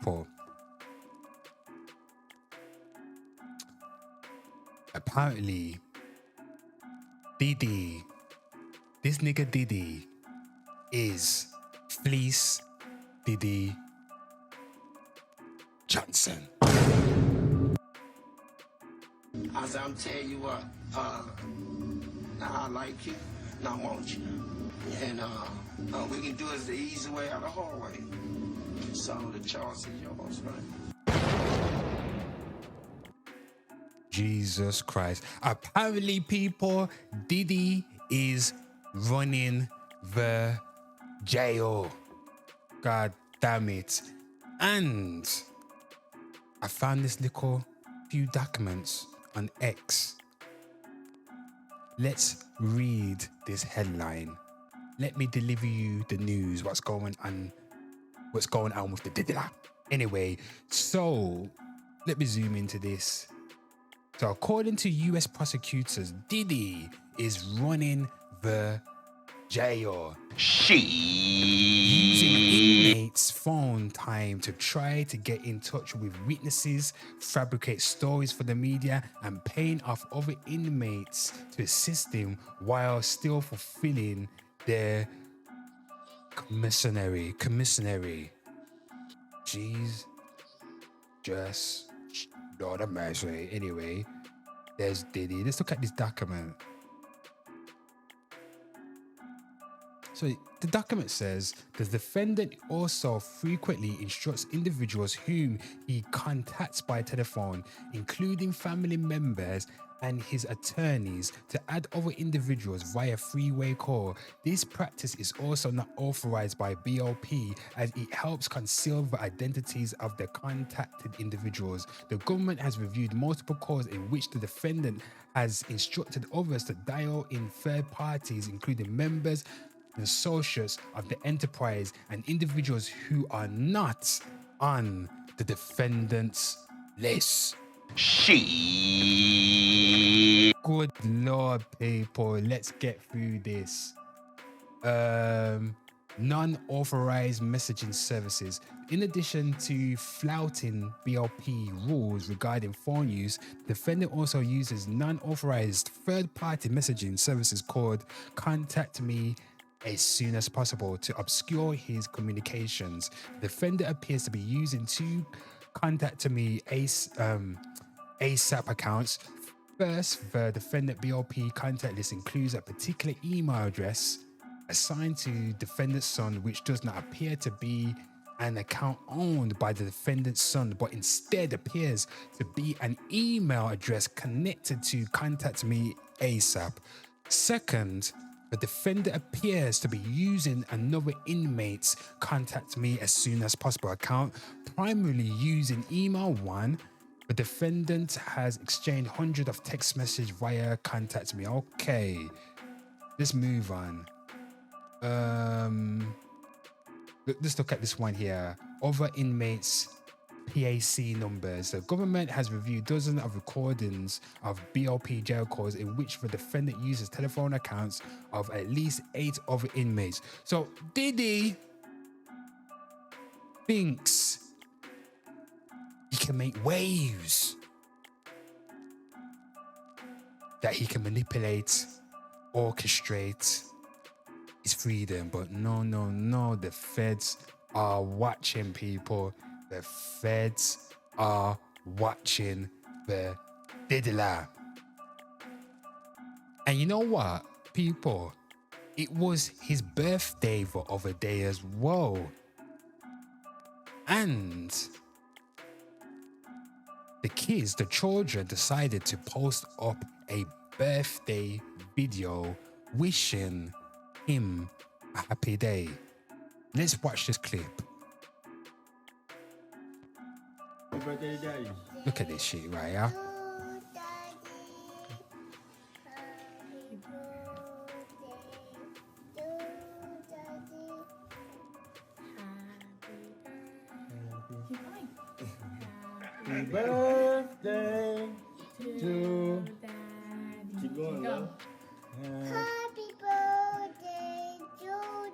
people. Apparently, Diddy, this nigga Diddy, is Fleece Diddy Johnson. As I'm telling you what, now I like you, now I want you. And we can do it the easy way or the hard way. So the choice is yours, right? Jesus Christ. Apparently, people, Diddy is running the jail. God damn it. And I found this little few documents on X. Let's read this headline. Let me deliver you the news, what's going on with the Diddy. Anyway, so let me zoom into this. So according to US prosecutors, Diddy is running the jail. Using inmates' phone time to try to get in touch with witnesses, fabricate stories for the media, and paying off other inmates to assist him while still fulfilling their commissary. Jeez. Just Lord of mercy. Anyway, there's Diddy. Let's look at this document. So the document says the defendant also frequently instructs individuals whom he contacts by telephone, including family members and his attorneys, to add other individuals via three-way call. This practice is also not authorized by BOP as it helps conceal the identities of the contacted individuals. The government has reviewed multiple calls in which the defendant has instructed others to dial in third parties, including members and associates of the enterprise and individuals who are not on the defendant's list. Good Lord, people, let's get through this. Non-authorized messaging services. In addition to flouting BOP rules regarding phone use, the defendant also uses non-authorized third-party messaging services called Contact Me as soon as possible to obscure his communications. The defendant appears to be using two Contact Me ASAP accounts. First, the defendant BOP contact list includes a particular email address assigned to defendant's son, which does not appear to be an account owned by the defendant's son, but instead appears to be an email address connected to Contact Me ASAP. Second, the defendant appears to be using another inmate's Contact Me as soon as possible account, primarily using email one. The defendant has exchanged hundreds of text messages via Contact Me. Okay, let's move on. Let's look at this one here. Other inmates' PAC numbers. The government has reviewed dozens of recordings of BOP jail calls in which the defendant uses telephone accounts of at least 8 other inmates. So Diddy thinks he can make waves, that he can manipulate, orchestrate his freedom. But no, the feds are watching, people. The feds are watching the Diddy. And you know what, people? It was his birthday the other day as well. And the children decided to post up a birthday video wishing him a happy day. Let's watch this clip. Happy birthday, Daddy. Look at this shit right here. Happy birthday to Daddy. Keep going, love. Happy birthday to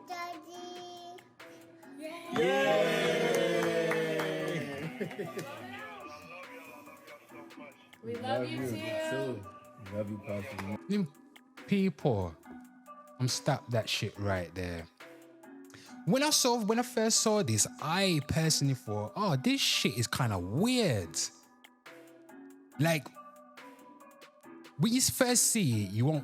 Daddy. Yay! We love you too. Love you, Pastor. People, I'm stop that shit right there. When I first saw this, I personally thought, oh, this shit is kind of weird. Like, when you first see it, you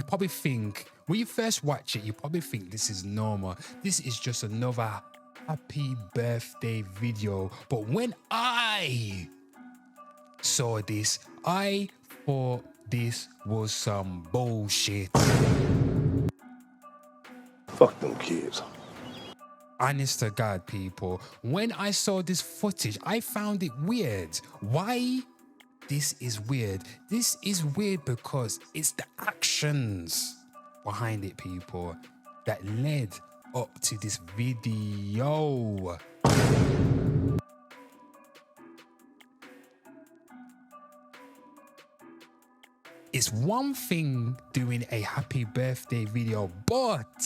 probably think, when you first watch it, you probably think this is normal. This is just another happy birthday video. But when I saw this, I thought this was some bullshit. Fuck them kids. Honest to God, people, when I saw this footage, I found it weird. Why? This is weird. This is weird because it's the actions behind it, people, that led up to this video. It's one thing doing a happy birthday video, but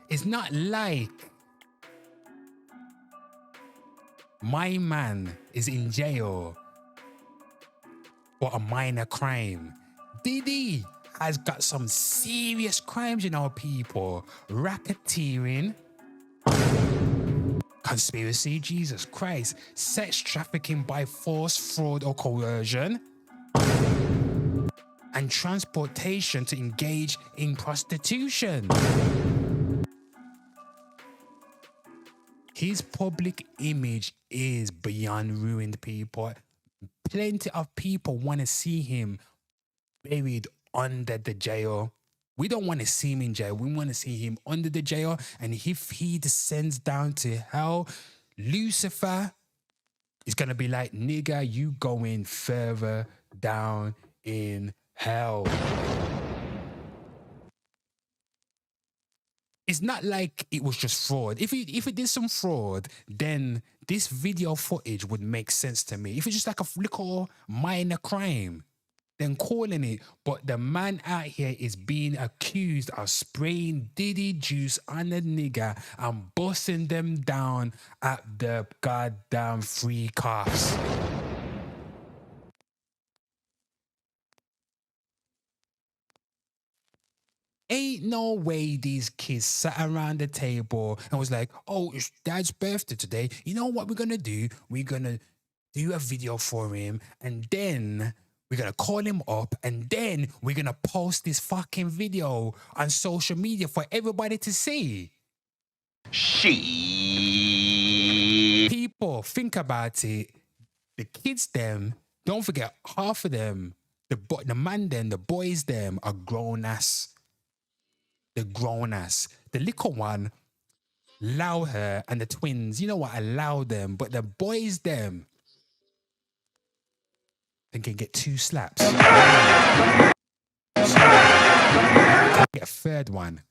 it's not like my man is in jail for a minor crime. Diddy has got some serious crimes, you know, people. Racketeering, conspiracy, Jesus Christ, sex trafficking by force, fraud, or coercion, and transportation to engage in prostitution. His public image is beyond ruined, people. Plenty of people want to see him buried under the jail. We don't want to see him in jail. We want to see him under the jail. And if he descends down to hell, Lucifer is going to be like, nigga, you going further down in hell. It's not like it was just fraud. If it did some fraud, then this video footage would make sense to me. If it's just like a little minor crime, then calling it. But the man out here is being accused of spraying Diddy juice on a nigga and busting them down at the goddamn free cops. Ain't no way these kids sat around the table and was like, oh, it's dad's birthday today. You know what we're going to do? We're going to do a video for him, and then we're going to call him up, and then we're going to post this fucking video on social media for everybody to see. People, think about it. The kids them, don't forget, half of them, the man them, the boys them are grown ass. The grown ass. The little one, allow her, and the twins, you know what, allow them. But the boys them, they can get 2 slaps. Get a third one.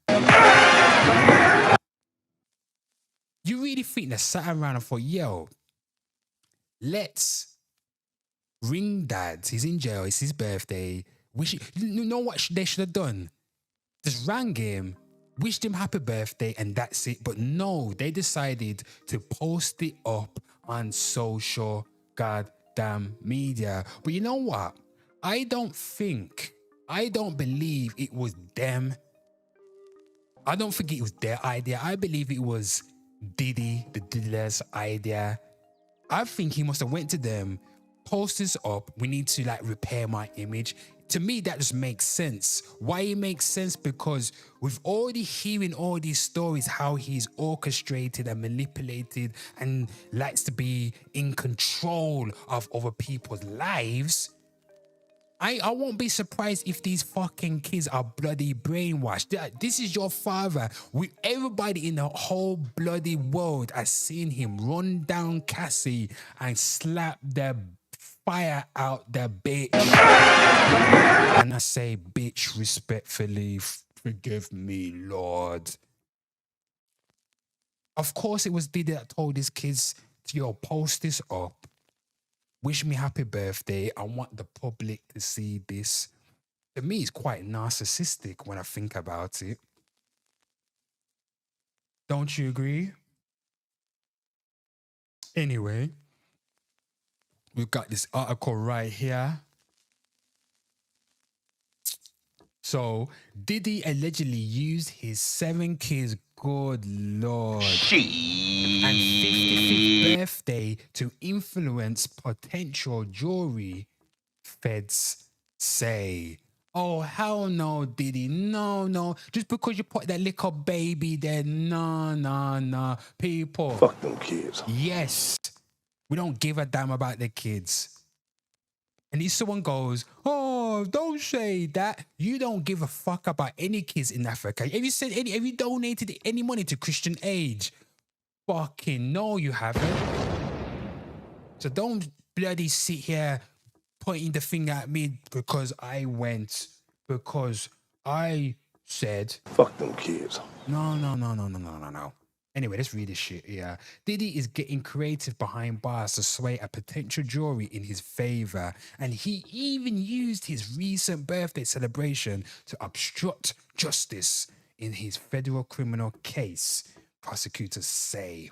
You really think they sat around and thought, yo, let's ring dad. He's in jail. It's his birthday. You know what they should have done? Just rang him, wished him happy birthday, and that's it. But no, they decided to post it up on social goddamn media. But you know what? I don't believe it was them. I don't think it was their idea. I believe it was Diddy, the Diddler's idea. I think he must have went to them, post this up. We need to like repair my image. To me, that just makes sense. Why it makes sense? Because we've already hearing all these stories, how he's orchestrated and manipulated and likes to be in control of other people's lives. I won't be surprised if these fucking kids are bloody brainwashed. This is your father. Everybody in the whole bloody world has seen him run down Cassie and slap the fire out the bitch. And I say bitch respectfully, forgive me, Lord. Of course it was Diddy that told his kids to, yo, post this up. Wish me happy birthday. I want the public to see this. To me, it's quite narcissistic when I think about it. Don't you agree? Anyway, We've got this article right here. So Diddy allegedly used his 7 kids, good Lord, and 55th birthday to influence potential jury, feds say. Oh, hell no, Diddy. No. Just because you put that little baby there, no. People. Fuck them kids. Yes. We don't give a damn about the kids. And if someone goes, oh, don't say that. You don't give a fuck about any kids in Africa. Have you donated any money to Christian Aid? Fucking no, you haven't. So don't bloody sit here pointing the finger at me because I said. Fuck them kids. No. Anyway, let's read this shit. Yeah. Diddy is getting creative behind bars to sway a potential jury in his favor. And he even used his recent birthday celebration to obstruct justice in his federal criminal case, prosecutors say.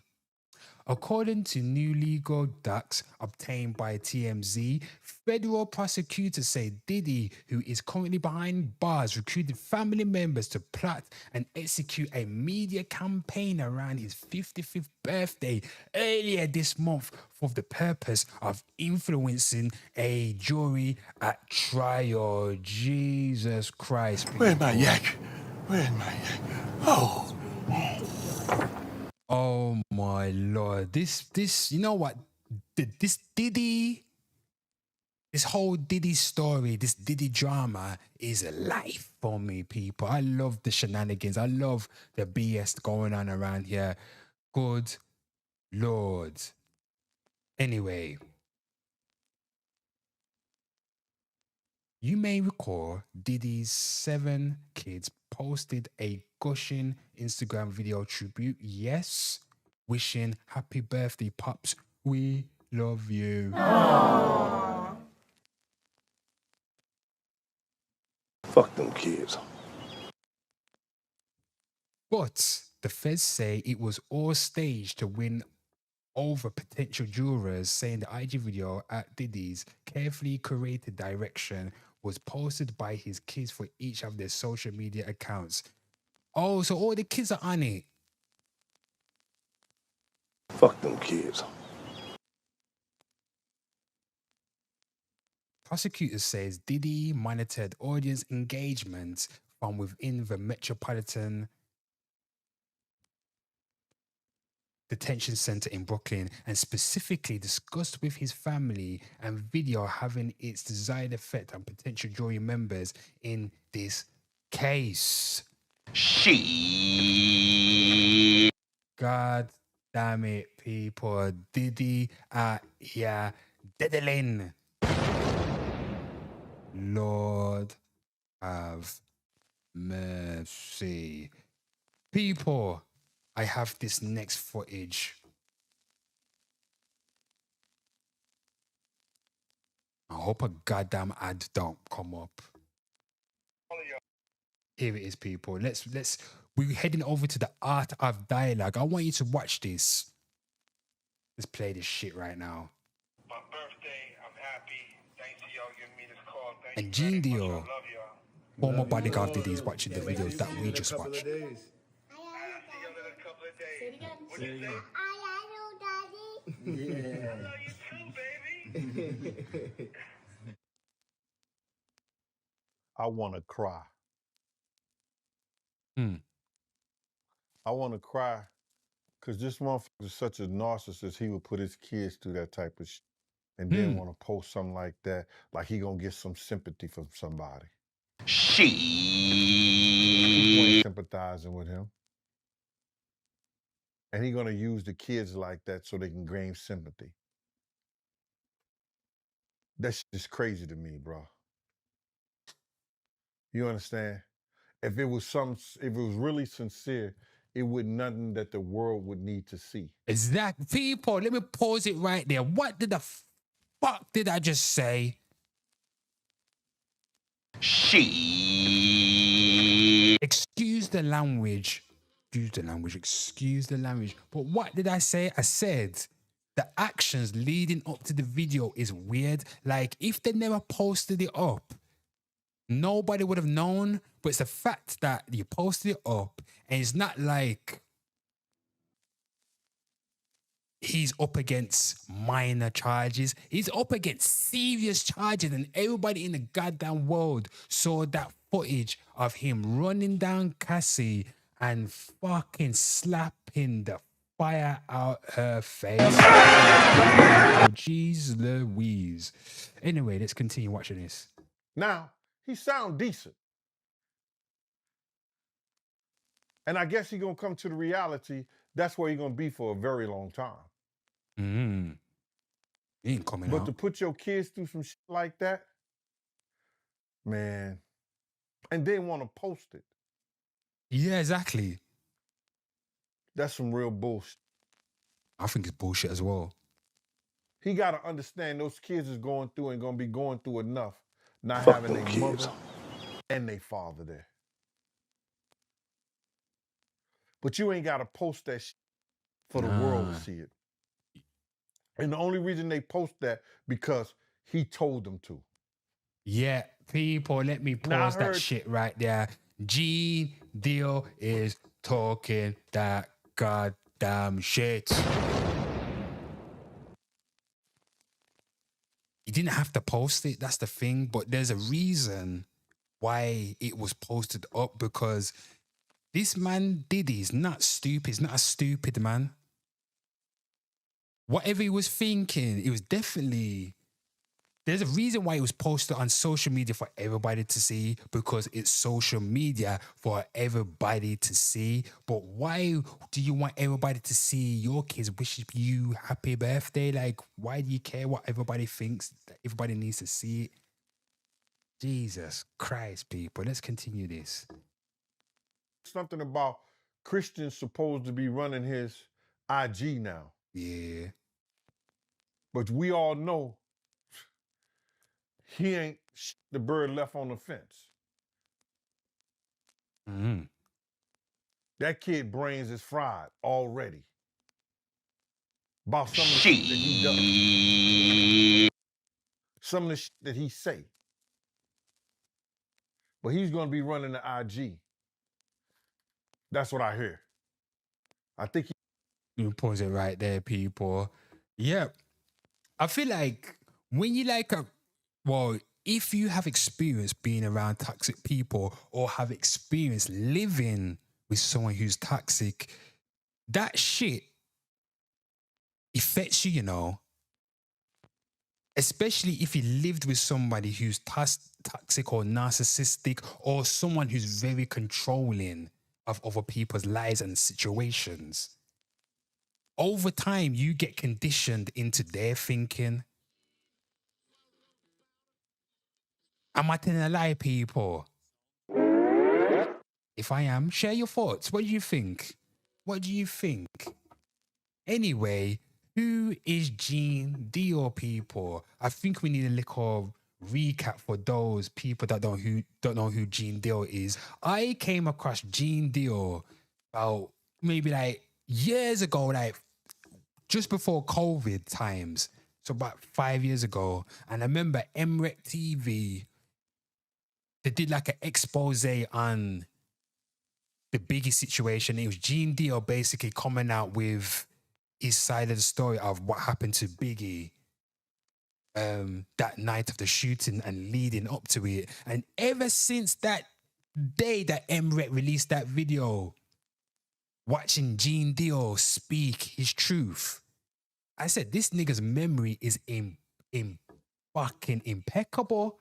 According to new legal docs obtained by TMZ, federal prosecutors say Diddy, who is currently behind bars, recruited family members to plot and execute a media campaign around his 55th birthday earlier this month for the purpose of influencing a jury at trial. Jesus Christ. Where's my yak? Where's my yak? Oh. Oh my Lord. This, you know what? This Diddy, this whole Diddy story, this Diddy drama is a life for me, people. I love the shenanigans. I love the BS going on around here. Good Lord. Anyway, you may recall Diddy's 7 kids posted a gushing Instagram video tribute. Yes, wishing happy birthday, Pops. We love you. Aww. Fuck them kids. But the feds say it was all staged to win over potential jurors, saying the IG video at Diddy's carefully curated direction was posted by his kids for each of their social media accounts. Oh, so all the kids are on it. Fuck them kids. Prosecutors says Diddy monitored audience engagement from within the Metropolitan Detention Center in Brooklyn and specifically discussed with his family and video having its desired effect on potential jury members in this case. God damn it, people. Diddy diddling. Lord have mercy. People, I have this next footage. I hope a goddamn ad don't come up. Here it is, people. We're heading over to the art of dialogue. I want you to watch this. Let's play this shit right now. My birthday, I'm happy. Thanks to y'all giving me this call. Thank And you Gene very much. Dio, I love y'all. former bodyguard Diddy's watching the videos that we just watched. See y'all in a couple of days. Say it again. What you say? I love you, Daddy. Yeah. I love you too, baby. I want to cry. Hmm. I want to cry because this motherfucker is such a narcissist. He would put his kids through that type of shit and then want to post something like that, like he gonna get some sympathy from somebody. People ain't sympathizing with him. And he gonna use the kids like that so they can gain sympathy. That shit is crazy to me, bro. You understand? If it was really sincere, it would nothing that the world would need to see. Exactly. People, let me pause it right there. What did the fuck did I just say? Excuse the language. Excuse the language. But what did I say? I said the actions leading up to the video is weird. Like, if they never posted it up, nobody would have known. But it's the fact that you posted it up, and it's not like he's up against minor charges. He's up against serious charges, and everybody in the goddamn world saw that footage of him running down Cassie and fucking slapping the fire out her face. Oh, jeez Louise. Anyway, let's continue watching this. Now, he sound decent. And I guess he gonna come to the reality that's where he gonna be for a very long time. He ain't coming But out. to put your kids through some shit like that, man, and then want to post it, Yeah, exactly. that's some real bullshit. I think it's bullshit as well. He got to understand those kids is going through and going to be going through enough not having their mother and their father there. But you ain't got to post that shit for the world to see it. And the only reason they post that because he told them to. Yeah, people, let me pause that shit right there. Gene Deal is talking that goddamn shit. You didn't have to post it, that's the thing, but there's a reason why it was posted up, because this man Diddy is not stupid. He's not a stupid man. Whatever he was thinking, it was definitely... There's a reason why it was posted on social media for everybody to see, because it's social media for everybody to see. But why do you want everybody to see your kids wishing you happy birthday? Like, why do you care what everybody thinks? Everybody needs to see it. Jesus Christ, people. Let's continue this. Something about Christians supposed to be running his IG now. Yeah. But we all know he ain't the bird left on the fence. That kid brains is fried already. About some of the shit that he does. Some of the shit that he say. But he's going to be running the IG. That's what I hear. I think You pause it right there, people. Yeah. I feel like when you if you have experience being around toxic people or have experience living with someone who's toxic, that shit affects you, you know. Especially if you lived with somebody who's toxic or narcissistic, or someone who's very controlling of other people's lives and situations. Over time, you get conditioned into their thinking. Am I telling a lie, people? If I am, share your thoughts. What do you think? What do you think? Anyway, who is Gene Deal, people? I think we need a little recap for those people that don't know who Gene Deal is. I came across Gene Deal about maybe like years ago, like just before COVID times. So about 5 years ago. And I remember MREC TV, they did like an expose on the Biggie situation. It was Gene Deal basically coming out with his side of the story of what happened to Biggie that night of the shooting and leading up to it. And ever since that day that MREC released that video, watching Gene Deal speak his truth, I said, this nigga's memory is fucking impeccable.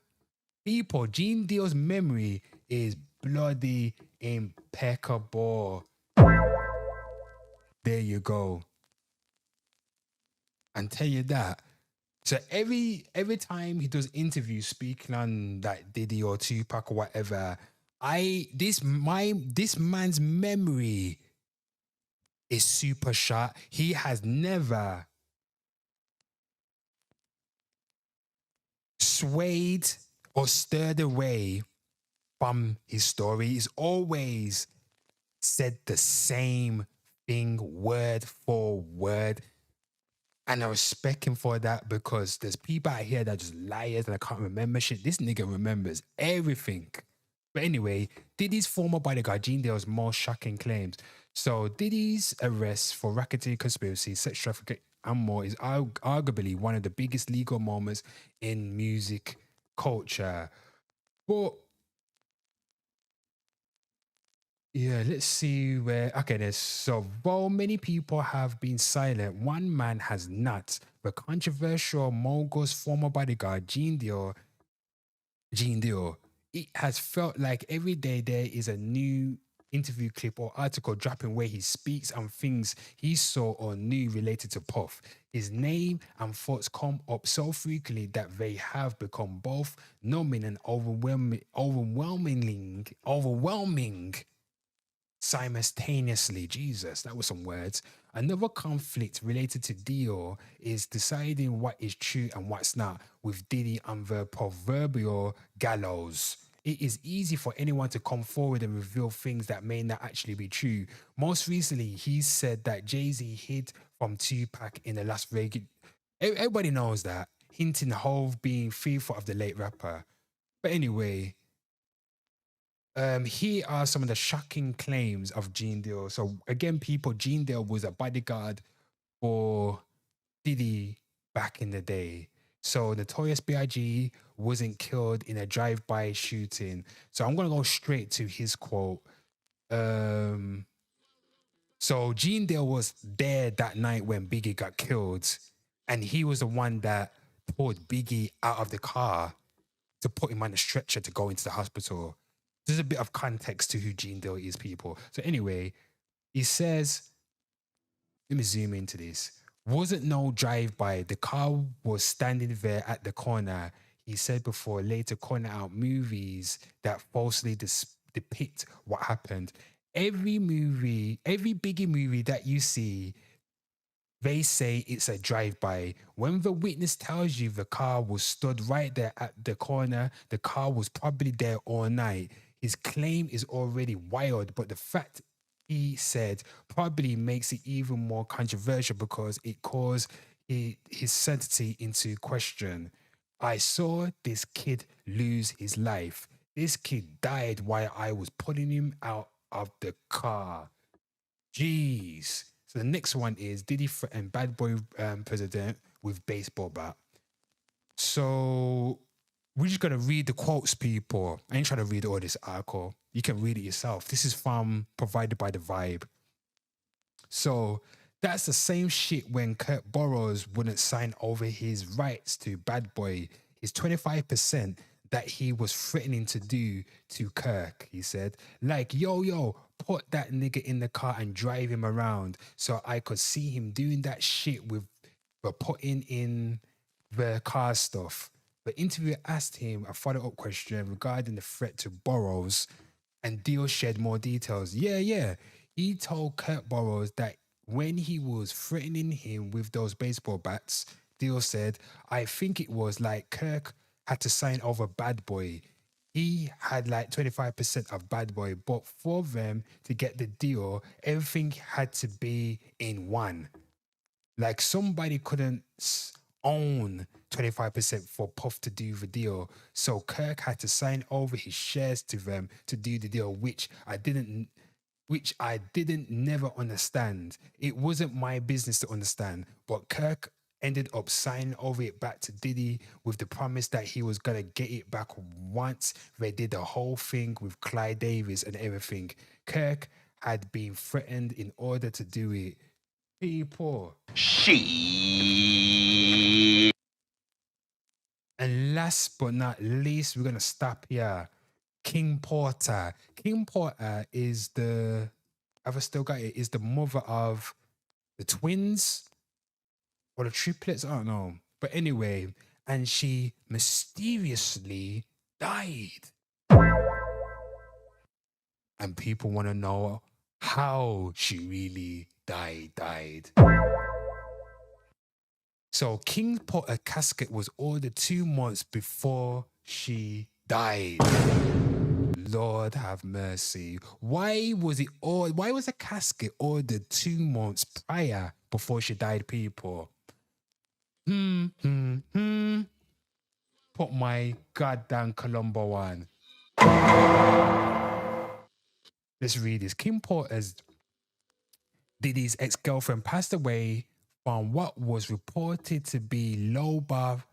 People, Gene Deal's memory is bloody impeccable. There you go. And tell you that. So every time he does interviews speaking on like Diddy or Tupac or whatever, this man's memory is super sharp. He has never swayed or stirred away from his story. He's always said the same thing word for word. And I respect him for that because there's people out here that just liars and I can't remember shit. This nigga remembers everything. But anyway, Diddy's former bodyguard, Gene Dale's most shocking claims. So Diddy's arrest for racketeering, conspiracy, sex trafficking, and more is arguably one of the biggest legal moments in music culture. But yeah, let's see where. Okay, there's so while many people have been silent, one man has not. The controversial mogul's former bodyguard, Gene Deal, it has felt like every day there is a new interview clip or article dropping where he speaks on things he saw or knew related to Puff. His name and thoughts come up so frequently that they have become both numbing and overwhelming simultaneously. Jesus, that was some words. Another conflict related to Dio is deciding what is true and what's not, with Diddy on the proverbial gallows. It is easy for anyone to come forward and reveal things that may not actually be true. Most recently, he said that Jay-Z hid from Tupac in the Las Vegas. Everybody knows that, hinting Hove being fearful of the late rapper. But anyway, here are some of the shocking claims of Gene Deal. So again, people, Gene Deal was a bodyguard for Diddy back in the day. So Notorious B.I.G. wasn't killed in a drive-by shooting. So I'm gonna go straight to his quote. So Gene Deal was there that night when Biggie got killed, and he was the one that pulled Biggie out of the car to put him on a stretcher to go into the hospital. There's a bit of context to who Gene Deal is, people. So anyway, he says, let me zoom into this. Wasn't no drive-by. The car was standing there at the corner. He said before, later calling out movies that falsely depict what happened. Every Biggie movie that you see, they say it's a drive-by. When the witness tells you the car was stood right there at the corner, the car was probably there all night. His claim is already wild, but the fact he said probably makes it even more controversial because it calls his sanity into question. I saw this kid lose his life. This kid died while I was putting him out of the car. Jeez. So the next one is Diddy threatened Bad Boy president with baseball bat. So we're just gonna read the quotes, people. I ain't trying to read all this article. You can read it yourself. This is provided by The Vibe. So that's the same shit when Kurt Burrows wouldn't sign over his rights to Bad Boy, his 25% that he was threatening to do to Kirk. He said, like, yo, put that nigga in the car and drive him around so I could see him doing that shit with putting in the car stuff. The interviewer asked him a follow-up question regarding the threat to Burrows, and Deal shared more details. Yeah. He told Kurt Burrows that when he was threatening him with those baseball bats, Deal said, I think it was like Kirk had to sign over Bad Boy. He had like 25% of Bad Boy, but for them to get the deal, everything had to be in one. Like somebody couldn't own 25% for Puff to do the deal. So Kirk had to sign over his shares to them to do the deal, which I didn't never understand. It wasn't my business to understand, but Kirk ended up signing over it back to Diddy with the promise that he was going to get it back once they did the whole thing with Clyde Davis and everything. Kirk had been threatened in order to do it. People. And last but not least, we're going to stop here. King Porter. King Porter is the mother of the twins or the triplets, I don't know. But anyway, and she mysteriously died. And people want to know how she really died. So King Porter casket was ordered 2 months before she died. Lord have mercy. Why was the casket ordered 2 months prior before she died, people? Put my goddamn Colombo on. Let's read this. Kim Porter's Diddy's ex-girlfriend passed away from what was reported to be lobar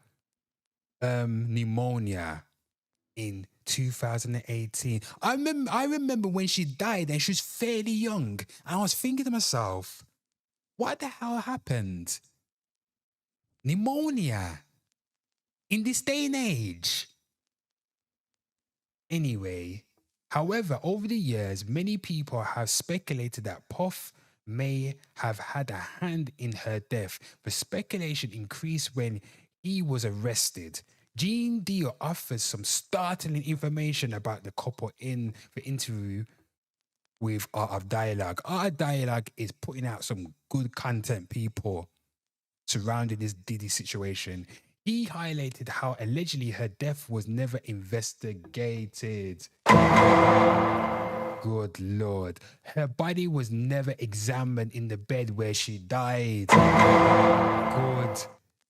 pneumonia in 2018. I remember when she died and she was fairly young. And I was thinking to myself, what the hell happened? Pneumonia in this day and age. Anyway, however, over the years, many people have speculated that Puff may have had a hand in her death. The speculation increased when he was arrested. Gene Deal offers some startling information about the couple in the interview with Art of Dialogue. Art of Dialogue is putting out some good content, people, surrounding this Diddy situation. He highlighted how allegedly her death was never investigated. Good Lord. Her body was never examined in the bed where she died. Good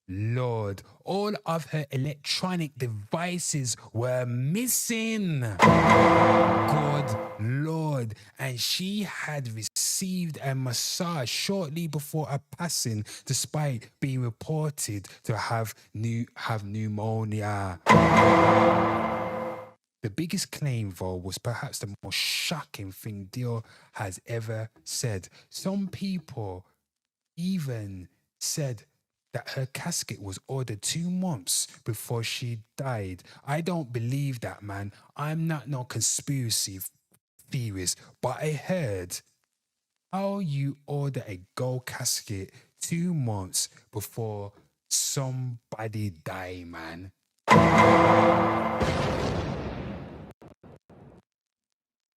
Lord. All of her electronic devices were missing. Good Lord. And she had received a massage shortly before her passing, despite being reported to have pneumonia. The biggest claim, though, was perhaps the most shocking thing Dio has ever said. Some people even said that her casket was ordered 2 months before she died. I don't believe that, man. I'm not no conspiracy theorist, but I heard how you order a gold casket 2 months before somebody die, man.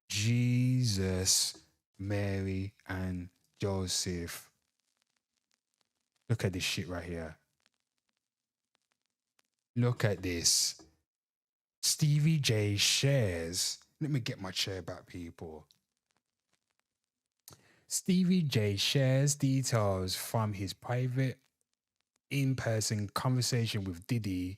Jesus, Mary, and Joseph. Look at this shit right here. Look at this. Stevie J shares. Let me get my chair back, people. Stevie J shares details from his private in-person conversation with Diddy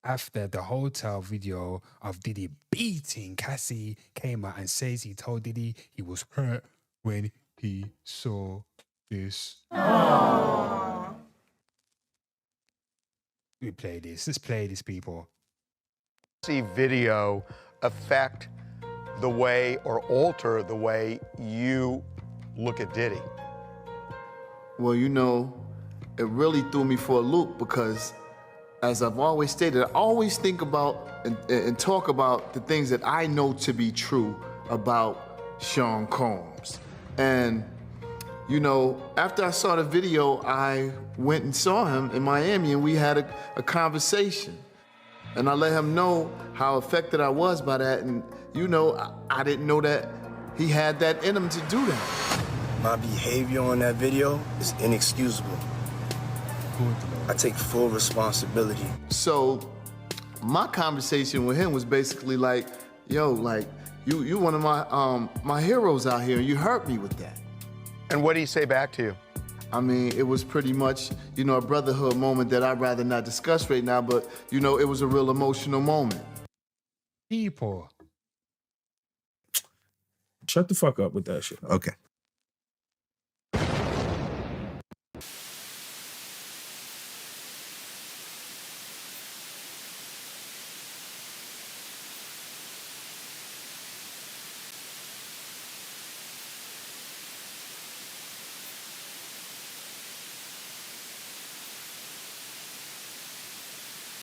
after the hotel video of Diddy beating Cassie came out, and says he told Diddy he was hurt when he saw this. Aww. Let's play this, people. See video affect the way or alter the way you look at Diddy? Well, you know, it really threw me for a loop because, as I've always stated, I always think about and talk about the things that I know to be true about Sean Combs. And, you know, after I saw the video, I went and saw him in Miami and we had a conversation. And I let him know how affected I was by that. And, you know, I didn't know that he had that in him to do that. My behavior on that video is inexcusable. I take full responsibility. So my conversation with him was basically like, yo, like, you one of my heroes out here, and you hurt me with that. And what did he say back to you? I mean, it was pretty much, you know, a brotherhood moment that I'd rather not discuss right now, but, you know, it was a real emotional moment. People. Shut the fuck up with that shit. Okay.